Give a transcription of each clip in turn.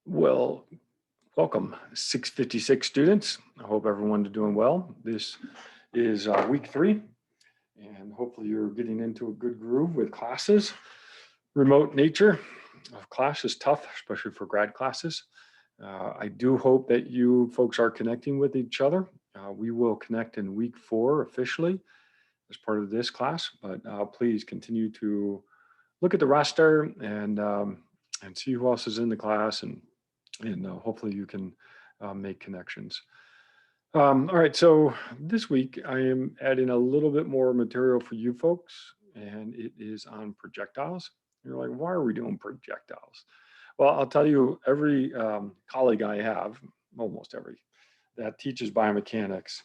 Well, welcome 656 students. I hope everyone's doing well. This is week 3, and hopefully you're getting into a good groove with classes. Remote nature of class is tough, especially for grad classes. I do hope that you folks are connecting with each other. We will connect in week 4 officially as part of this class, but please continue to look at the roster and see who else is in the class and hopefully you can make connections. All right, so this week I am adding a little bit more material for you folks, and it is on projectiles. You're like, why are we doing projectiles? Well, I'll tell you, every colleague I have, almost every, that teaches biomechanics,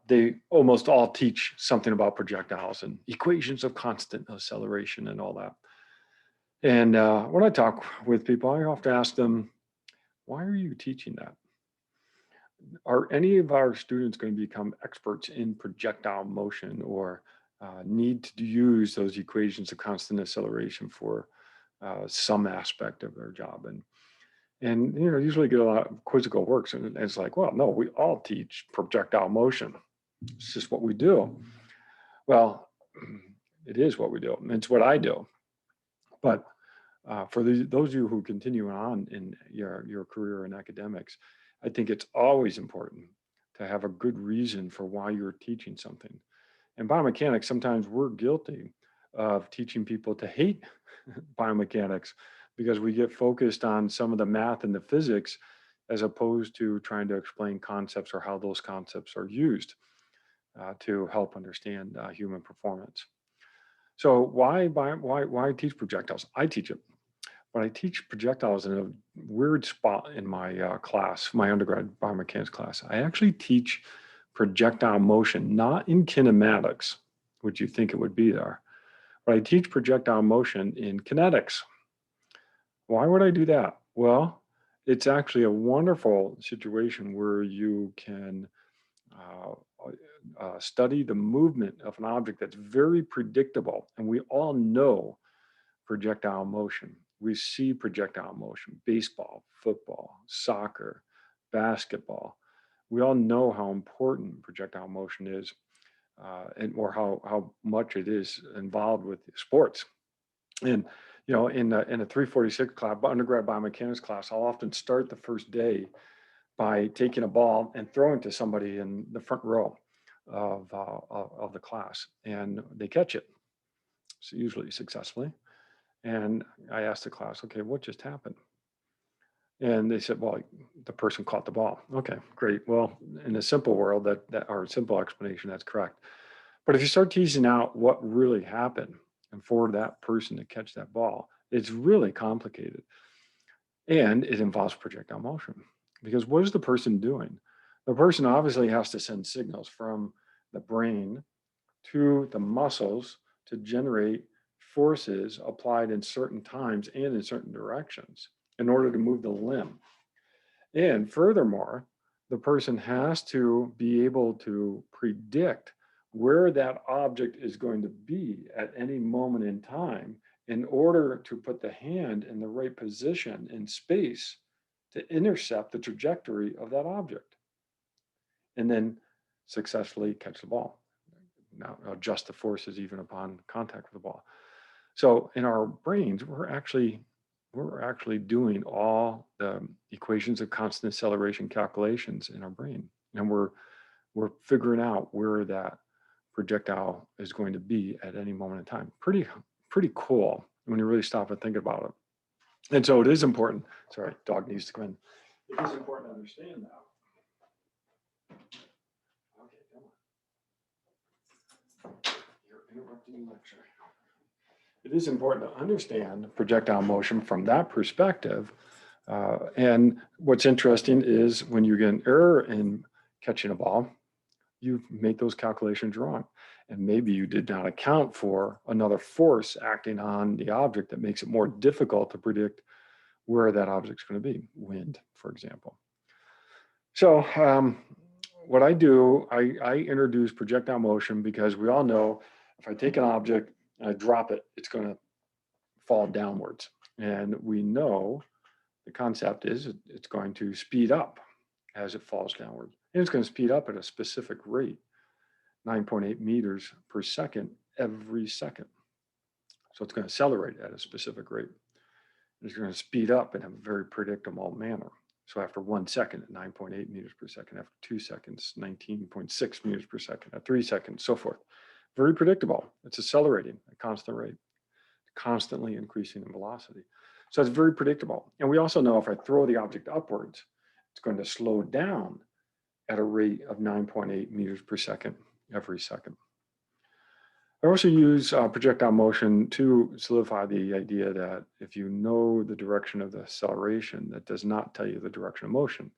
they almost all teach something about projectiles and equations of constant acceleration and all that. And when I talk with people, I often ask them, why are you teaching that? Are any of our students going to become experts in projectile motion or need to use those equations of constant acceleration for some aspect of their job? And usually get a lot of quizzical works, and it's like, well, no, we all teach projectile motion. It's just what we do. Well, it is what we do. It's what I do. But for those of you who continue on in your career in academics, I think it's always important to have a good reason for why you're teaching something. In biomechanics, sometimes we're guilty of teaching people to hate biomechanics because we get focused on some of the math and the physics as opposed to trying to explain concepts or how those concepts are used to help understand human performance. So why teach projectiles? I teach it. But I teach projectiles in a weird spot in my class, my undergrad biomechanics class. I actually teach projectile motion, not in kinematics, which you think it would be there, but I teach projectile motion in kinetics. Why would I do that? Well, it's actually a wonderful situation where you can uh, study the movement of an object that's very predictable. And we all know projectile motion. We see projectile motion, baseball, football, soccer, basketball. We all know how important projectile motion is or how much it is involved with sports. And, in a 346 class, undergrad biomechanics class, I'll often start the first day by taking a ball and throwing to somebody in the front row of the class, and they catch it, so usually successfully. And I asked the class, okay, what just happened? And they said, well, the person caught the ball. Okay, great. Well, in a simple world, that or simple explanation, that's correct. But if you start teasing out what really happened and for that person to catch that ball, it's really complicated. And it involves projectile motion. Because what is the person doing? The person obviously has to send signals from the brain to the muscles to generate forces applied in certain times and in certain directions in order to move the limb. And furthermore, the person has to be able to predict where that object is going to be at any moment in time in order to put the hand in the right position in space to intercept the trajectory of that object and then successfully catch the ball. Now adjust the forces even upon contact with the ball. So in our brains, we're actually doing all the equations of constant acceleration calculations in our brain, and we're figuring out where that projectile is going to be at any moment in time. Pretty cool when you really stop and think about it. And so it is important. Sorry, dog needs to come in. It is important to understand that. Okay, come on. You're interrupting the lecture. It is important to understand projectile motion from that perspective. And what's interesting is when you get an error in catching a ball, you make those calculations wrong. And maybe you did not account for another force acting on the object that makes it more difficult to predict where that object's going to be, wind, for example. So what I do, I introduce projectile motion because we all know if I take an object and I drop it, it's going to fall downwards. And we know The concept is it's going to speed up as it falls downward. And it's going to speed up at a specific rate, 9.8 meters per second every second. So it's going to accelerate at a specific rate. It's going to speed up in a very predictable manner. So after 1 second, at 9.8 meters per second, after 2 seconds, 19.6 meters per second, at 3 seconds, so forth. Very predictable. It's accelerating at a constant rate, constantly increasing in velocity. So it's very predictable. And we also know if I throw the object upwards, it's going to slow down at a rate of 9.8 meters per second every second. I also use projectile motion to solidify the idea that if you know the direction of the acceleration, that does not tell you the direction of motion.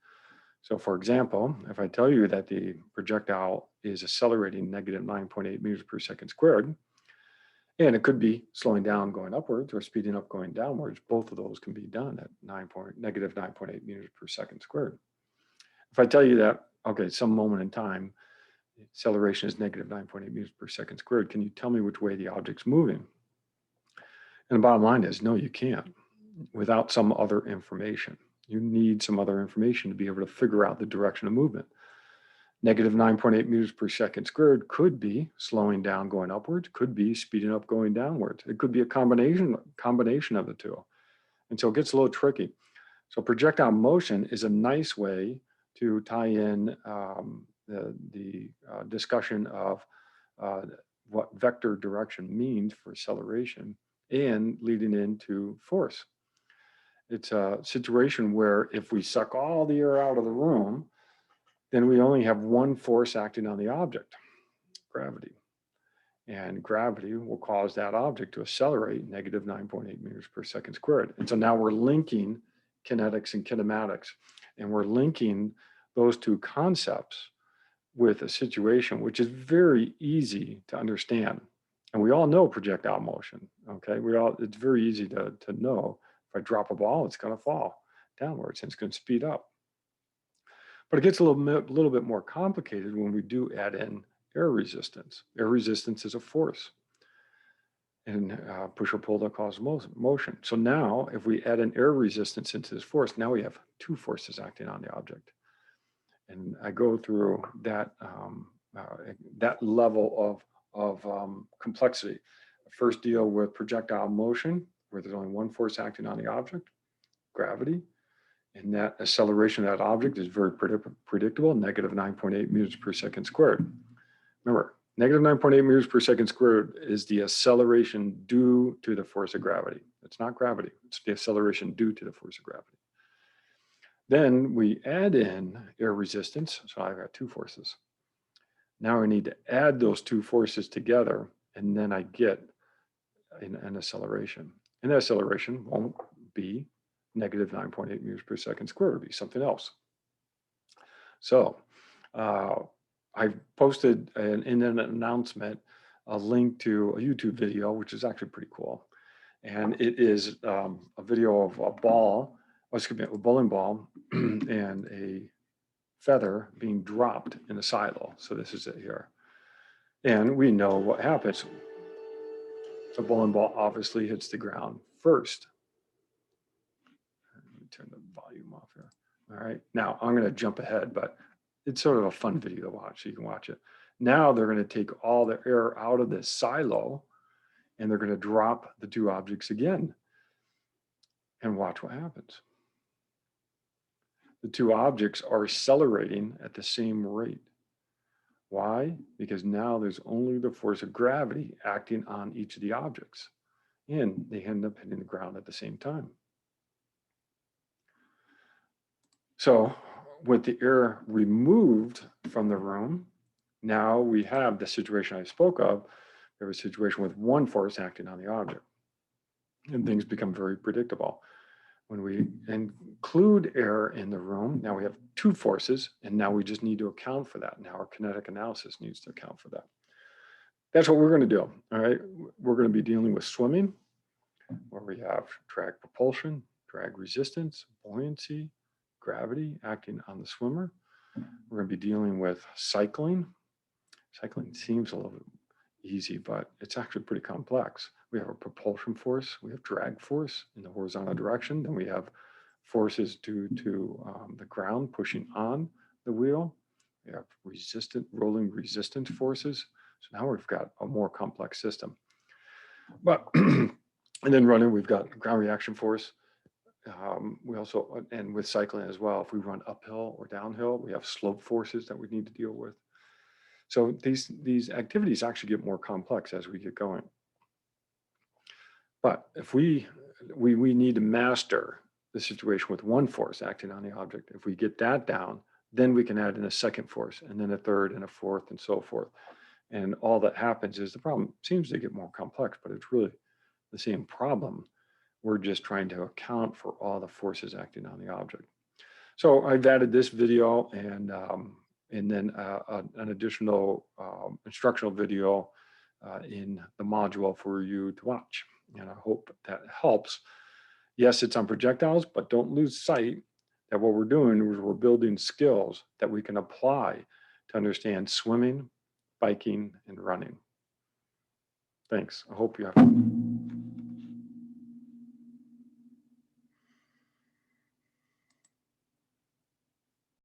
So for example, if I tell you that the projectile is accelerating negative 9.8 meters per second squared, and it could be slowing down going upwards or speeding up going downwards, both of those can be done at negative 9.8 meters per second squared. If I tell you that, okay, some moment in time, the acceleration is negative 9.8 meters per second squared, can you tell me which way the object's moving? And the bottom line is, no, you can't without some other information. You need some other information to be able to figure out the direction of movement. Negative 9.8 meters per second squared could be slowing down going upwards, could be speeding up going downwards. It could be a combination of the two. And so it gets a little tricky. So projectile motion is a nice way to tie in the discussion of what vector direction means for acceleration and leading into force. It's a situation where if we suck all the air out of the room, then we only have one force acting on the object, gravity. And gravity will cause that object to accelerate negative 9.8 meters per second squared. And so now we're linking kinetics and kinematics, and we're linking those two concepts with a situation which is very easy to understand. And we all know projectile motion, okay? It's very easy to know if I drop a ball, it's gonna fall downwards and it's gonna speed up. But it gets a little bit more complicated when we do add in air resistance. Air resistance is a force and push or pull that causes motion. So now if we add an air resistance into this force, now we have two forces acting on the object. And I go through that, that level of complexity. First deal with projectile motion, where there's only one force acting on the object, gravity. And that acceleration of that object is very predictable, negative 9.8 meters per second squared. Remember, negative 9.8 meters per second squared is the acceleration due to the force of gravity. It's not gravity, it's the acceleration due to the force of gravity. Then we add in air resistance, so I've got two forces. Now I need to add those two forces together, and then I get an acceleration. And the acceleration won't be negative 9.8 meters per second squared, it'll be something else. So I posted in an announcement a link to a YouTube video, which is actually pretty cool. And it is a video of a bowling ball and a feather being dropped in a silo. So this is it here. And we know what happens. The bowling ball obviously hits the ground first. Let me turn the volume off here. All right, now I'm going to jump ahead, but it's sort of a fun video to watch, so you can watch it. Now they're going to take all the air out of this silo and they're going to drop the two objects again and watch what happens. The two objects are accelerating at the same rate. Why? Because now there's only the force of gravity acting on each of the objects, and they end up hitting the ground at the same time. So with the air removed from the room, now we have the situation I spoke of. We have a situation with one force acting on the object, and things become very predictable. When we include air in the room, now we have two forces, and now we just need to account for that. Now our kinetic analysis needs to account for that. That's what we're going to do, all right? We're going to be dealing with swimming, where we have drag propulsion, drag resistance, buoyancy, gravity acting on the swimmer. We're going to be dealing with cycling. Cycling seems a little bit easy, but it's actually pretty complex. We have a propulsion force, we have drag force in the horizontal direction, then we have forces due to the ground pushing on the wheel. We have rolling resistant forces. So now we've got a more complex system. But and then running, we've got ground reaction force. We also, and with cycling as well, if we run uphill or downhill, we have slope forces that we need to deal with. So these activities actually get more complex as we get going. But if we need to master the situation with one force acting on the object. If we get that down, then we can add in a second force, and then a third and a fourth, and so forth. And all that happens is the problem seems to get more complex, but it's really the same problem. We're just trying to account for all the forces acting on the object. So I've added this video and then an additional instructional video in the module for you to watch. And I hope that helps. Yes, it's on projectiles, but don't lose sight that what we're doing is we're building skills that we can apply to understand swimming, biking, and running. Thanks. I hope you have